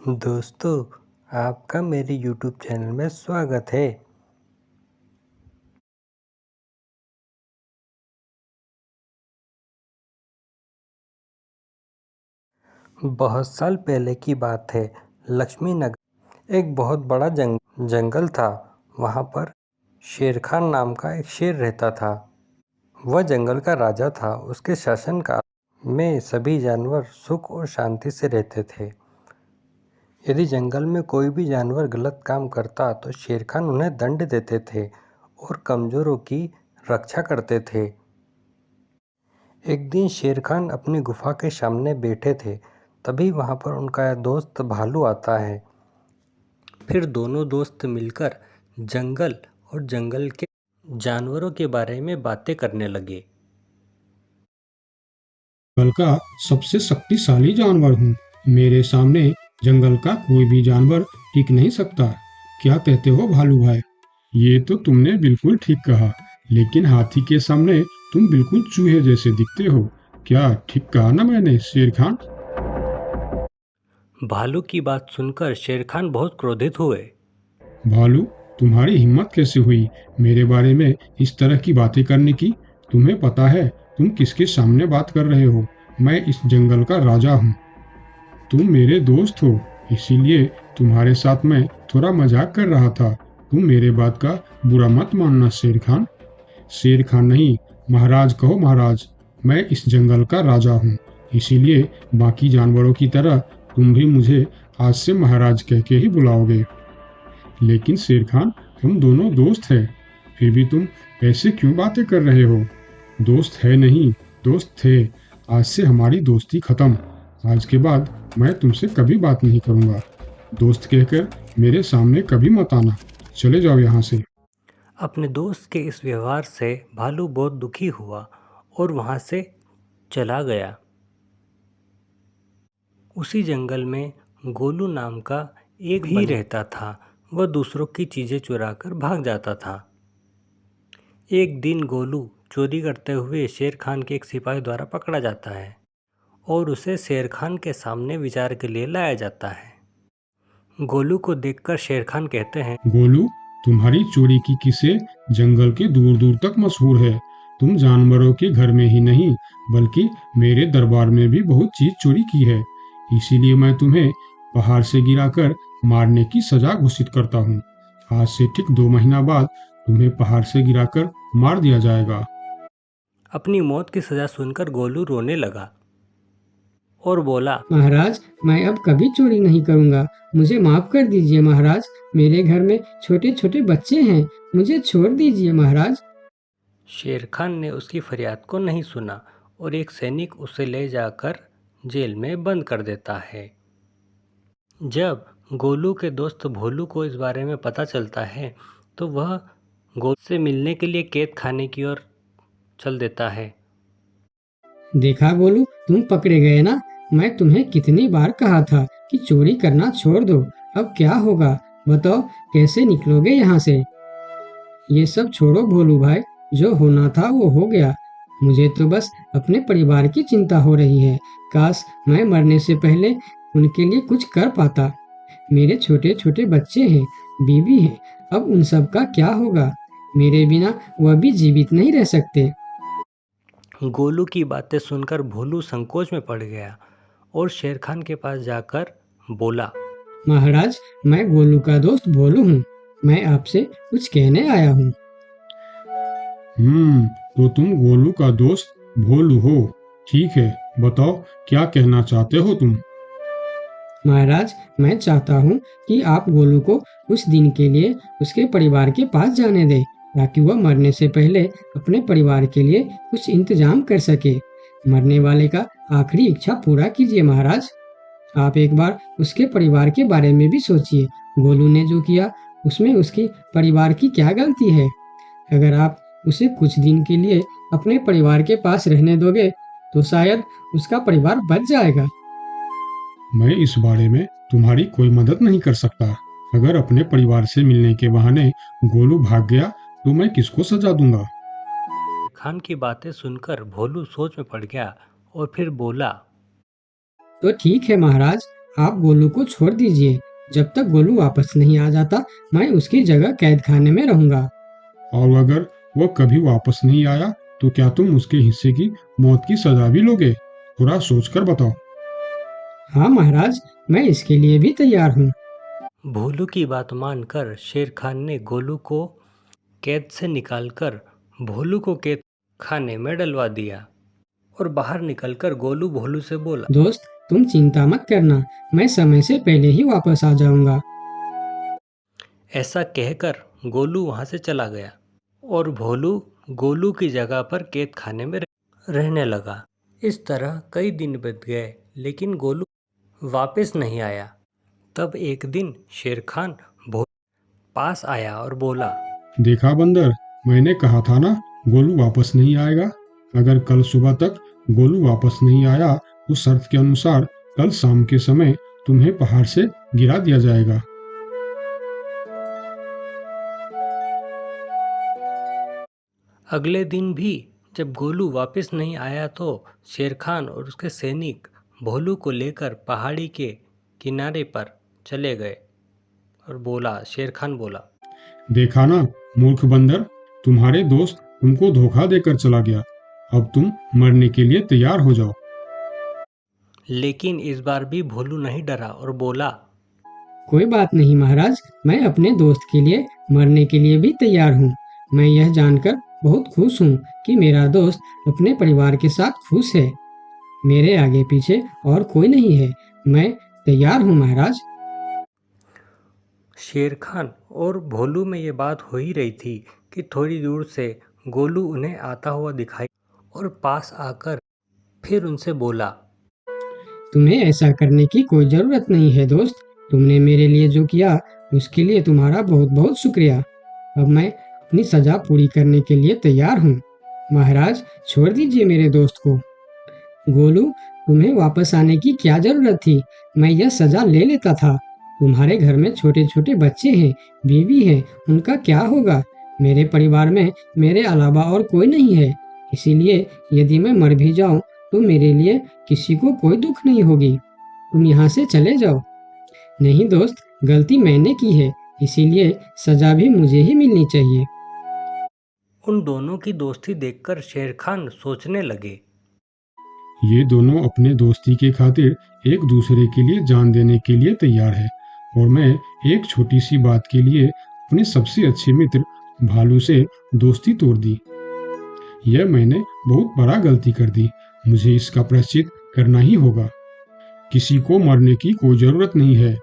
दोस्तों, आपका मेरे YouTube चैनल में स्वागत है। बहुत साल पहले की बात है। लक्ष्मी नगर एक बहुत बड़ा जंगल था। वहाँ पर शेर खान नाम का एक शेर रहता था। वह जंगल का राजा था। उसके शासनकाल में सभी जानवर सुख और शांति से रहते थे। यदि जंगल में कोई भी जानवर गलत काम करता तो शेर खान उन्हें दंड देते थे और कमजोरों की रक्षा करते थे। एक दिन शेर खान अपनी गुफा के सामने बैठे थे। तभी वहाँ पर उनका दोस्त भालू आता है। फिर दोनों दोस्त मिलकर जंगल और जंगल के जानवरों के बारे में बातें करने लगे। जंगल का सबसे शक्तिशाली जानवर हूँ। मेरे सामने जंगल का कोई भी जानवर टिक नहीं सकता। क्या कहते हो भालू भाई? ये तो तुमने बिल्कुल ठीक कहा, लेकिन हाथी के सामने तुम बिल्कुल चूहे जैसे दिखते हो। क्या ठीक कहा ना मैंने, शेर खान? भालू की बात सुनकर शेर खान बहुत क्रोधित हुए। भालू, तुम्हारी हिम्मत कैसे हुई मेरे बारे में इस तरह की बातें करने की? तुम्हें पता है तुम किसके सामने बात कर रहे हो? मैं इस जंगल का राजा हूँ। तुम मेरे दोस्त हो, इसीलिए तुम्हारे साथ मैं थोड़ा मजाक कर रहा था। तुम मेरे बात का बुरा मत मानना शेर खान। शेर खान नहीं, महाराज कहो महाराज। मैं इस जंगल का राजा हूँ, इसीलिए बाकी जानवरों की तरह तुम भी मुझे आज से महाराज कह के ही बुलाओगे। लेकिन शेर खान, हम दोनों दोस्त हैं, फिर भी तुम ऐसे क्यों बातें कर रहे हो? दोस्त है नहीं, दोस्त थे। आज से हमारी दोस्ती खत्म। आज के बाद मैं तुमसे कभी बात नहीं करूंगा। दोस्त कहकर मेरे सामने कभी मत आना। चले जाओ यहाँ से। अपने दोस्त के इस व्यवहार से भालू बहुत दुखी हुआ और वहाँ से चला गया। उसी जंगल में गोलू नाम का एक भी रहता था। वह दूसरों की चीज़ें चुराकर भाग जाता था। एक दिन गोलू चोरी करते हुए शेर खान के एक सिपाही द्वारा पकड़ा जाता है और उसे शेर खान के सामने विचार के लिए लाया जाता है। गोलू को देखकर शेर खान कहते हैं, गोलू, तुम्हारी चोरी की किस्से जंगल के दूर दूर तक मशहूर है। तुम जानवरों के घर में ही नहीं, बल्कि मेरे दरबार में भी बहुत चीज चोरी की है। इसीलिए मैं तुम्हें पहाड़ से गिराकर मारने की सजा घोषित करता हूँ। आज से ठीक 2 महीना बाद तुम्हें पहाड़ से गिराकर मार दिया जाएगा। अपनी मौत की सजा सुनकर गोलू रोने लगा और बोला, महाराज, मैं अब कभी चोरी नहीं करूंगा। मुझे माफ कर दीजिए महाराज। मेरे घर में छोटे छोटे बच्चे हैं। मुझे छोड़ दीजिए महाराज। शेर खान ने उसकी फरियाद को नहीं सुना और एक सैनिक उसे ले जाकर जेल में बंद कर देता है। जब गोलू के दोस्त भोलू को इस बारे में पता चलता है तो वह गोलू से मिलने के लिए कैद खाने की ओर चल देता है। देखा गोलू, तुम पकड़े गए ना। मैं तुम्हें कितनी बार कहा था कि चोरी करना छोड़ दो। अब क्या होगा बताओ? कैसे निकलोगे यहाँ से? ये सब छोड़ो भोलू भाई। जो होना था वो हो गया। मुझे तो बस अपने परिवार की चिंता हो रही है। काश मैं मरने से पहले उनके लिए कुछ कर पाता। मेरे छोटे छोटे बच्चे हैं, बीवी है। अब उन सब का क्या होगा? मेरे बिना वह भी जीवित नहीं रह सकते। गोलू की बातें सुनकर भोलू संकोच में पड़ गया और शेर खान के पास जाकर बोला, महाराज, मैं गोलू का दोस्त भोलू हूँ। मैं आपसे कुछ कहने आया हूँ। तो तुम गोलू का दोस्त भोलू हो? ठीक है, बताओ क्या कहना चाहते हो तुम? महाराज, मैं चाहता हूँ कि आप गोलू को कुछ दिन के लिए उसके परिवार के पास जाने दें, ताकि वह मरने से पहले अपने परिवार के लिए कुछ इंतजाम कर सके। मरने वाले का आखिरी इच्छा पूरा कीजिए महाराज। आप एक बार उसके परिवार के बारे में भी सोचिए। गोलू ने जो किया उसमें उसके परिवार की क्या गलती है? अगर आप उसे कुछ दिन के लिए अपने परिवार के पास रहने दोगे तो शायद उसका परिवार बच जाएगा। मैं इस बारे में तुम्हारी कोई मदद नहीं कर सकता। अगर अपने परिवार से मिलने के बहाने गोलू भाग गया तो मैं किसको सजा दूंगा? खान की बातें सुनकर भोलू सोच में पड़ गया और फिर बोला, तो ठीक है महाराज, आप गोलू को छोड़ दीजिए। जब तक गोलू वापस नहीं आ जाता, मैं उसकी जगह कैद खाने में रहूंगा। और अगर वह कभी वापस नहीं आया तो क्या तुम उसके हिस्से की मौत की सजा भी लोगे? थोड़ा सोचकर बताओ। हाँ महाराज, मैं इसके लिए भी तैयार हूँ। भोलू की बात मानकर शेर खान ने गोलू को कैद से निकालकर भोलू को कैद खाने में डलवा दिया और बाहर निकलकर गोलू भोलू से बोला, दोस्त, तुम चिंता मत करना, मैं समय से पहले ही वापस आ जाऊंगा। ऐसा कहकर गोलू वहां से चला गया और भोलू गोलू की जगह पर कैद खाने में रहने लगा। इस तरह कई दिन बीत गए, लेकिन गोलू वापस नहीं आया। तब एक दिन शेर खान भोलू पास आया और बोला, देखा बंदर, मैंने कहा था ना गोलू वापस नहीं आएगा। अगर कल सुबह तक गोलू वापस नहीं आया तो शर्त के अनुसार कल शाम के समय तुम्हें पहाड़ से गिरा दिया जाएगा। अगले दिन भी जब गोलू वापस नहीं आया तो शेर खान और उसके सैनिक भोलू को लेकर पहाड़ी के किनारे पर चले गए और शेर खान बोला, देखा ना मूर्ख बंदर, तुम्हारे दोस्त तुमको धोखा देकर चला गया। अब तुम मरने के लिए तैयार हो जाओ। लेकिन इस बार भी भोलू नहीं डरा और बोला, कोई बात नहीं महाराज, मैं अपने दोस्त के लिए मरने के लिए भी तैयार हूँ। मैं यह जानकर बहुत खुश हूँ कि मेरा दोस्त अपने परिवार के साथ खुश है। मेरे आगे पीछे और कोई नहीं है। मैं तैयार हूँ महाराज। शेर खान और भोलू में ये बात हो ही रही थी कि थोड़ी दूर से गोलू उन्हें आता हुआ दिखाई और पास आकर फिर उनसे बोला, तुम्हें ऐसा करने की कोई जरूरत नहीं है दोस्त। तुमने मेरे लिए जो किया उसके लिए तुम्हारा बहुत बहुत शुक्रिया। अब मैं अपनी सजा पूरी करने के लिए तैयार हूँ। महाराज, छोड़ दीजिए मेरे दोस्त को। गोलू, तुम्हें वापस आने की क्या जरूरत थी? मैं यह सजा ले लेता था। तुम्हारे घर में छोटे छोटे बच्चे हैं, बीवी है, उनका क्या होगा? मेरे परिवार में मेरे अलावा और कोई नहीं है। इसीलिए यदि मैं मर भी जाऊं तो मेरे लिए किसी को कोई दुख नहीं होगी। तुम यहाँ से चले जाओ। नहीं दोस्त, गलती मैंने की है, इसीलिए सजा भी मुझे ही मिलनी चाहिए। उन दोनों की दोस्ती देखकर शेर खान सोचने लगे, ये दोनों अपने दोस्ती के खातिर एक दूसरे के लिए जान देने के लिए तैयार है और मैं एक छोटी सी बात के लिए अपने सबसे अच्छे मित्र भालू से दोस्ती तोड़ दी। यह मैंने बहुत बड़ा गलती कर दी। मुझे इसका प्रायश्चित करना ही होगा। किसी को मरने की कोई जरूरत नहीं है।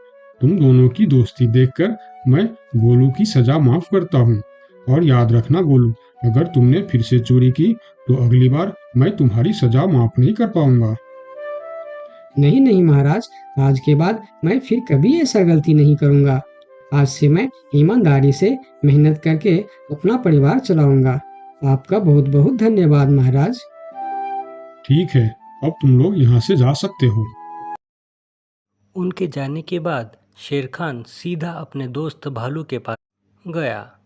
तुम दोनों की दोस्ती देखकर मैं गोलू की सजा माफ करता हूँ। और याद रखना गोलू, अगर तुमने फिर से चोरी की तो अगली बार मैं तुम्हारी सजा माफ नहीं कर पाऊंगा। नहीं नहीं महाराज, आज के बाद मैं फिर कभी ऐसा गलती नहीं करूँगा। आज से मैं ईमानदारी से मेहनत करके अपना परिवार चलाऊंगा। आपका बहुत बहुत धन्यवाद महाराज। ठीक है, अब तुम लोग यहाँ से जा सकते हो। उनके जाने के बाद शेर खान सीधा अपने दोस्त भालू के पास गया।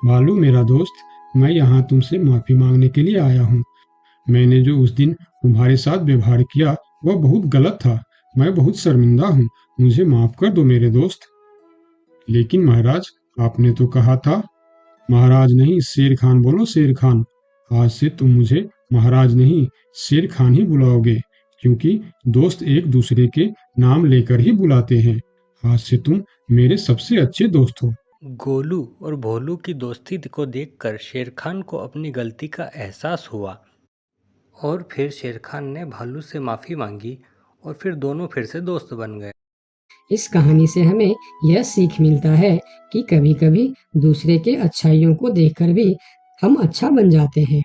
भालू मेरा दोस्त, मैं यहाँ तुमसे माफी मांगने के लिए आया हूँ। मैंने जो उस दिन तुम्हारे साथ व्यवहार किया वह बहुत गलत था। मैं बहुत शर्मिंदा हूँ। मुझे माफ कर दो मेरे दोस्त। लेकिन महाराज, आपने तो कहा था। महाराज नहीं, शेर खान बोलो, शेर खान। आज से तुम मुझे महाराज नहीं, शेर खान ही बुलाओगे, क्योंकि दोस्त एक दूसरे के नाम लेकर ही बुलाते हैं। आज से तुम मेरे सबसे अच्छे दोस्त हो। गोलू और भोलू की दोस्ती को देखकर शेर खान को अपनी गलती का एहसास हुआ और फिर शेर खान ने भालू से माफ़ी मांगी और फिर दोनों फिर से दोस्त बन गए। इस कहानी से हमें यह सीख मिलता है कि कभी-कभी दूसरे के अच्छाइयों को देखकर भी हम अच्छा बन जाते हैं।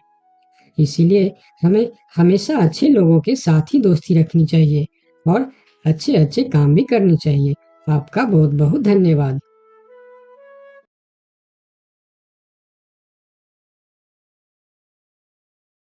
इसीलिए हमें हमेशा अच्छे लोगों के साथ ही दोस्ती रखनी चाहिए और अच्छे-अच्छे काम भी करनी चाहिए। आपका बहुत-बहुत धन्यवाद।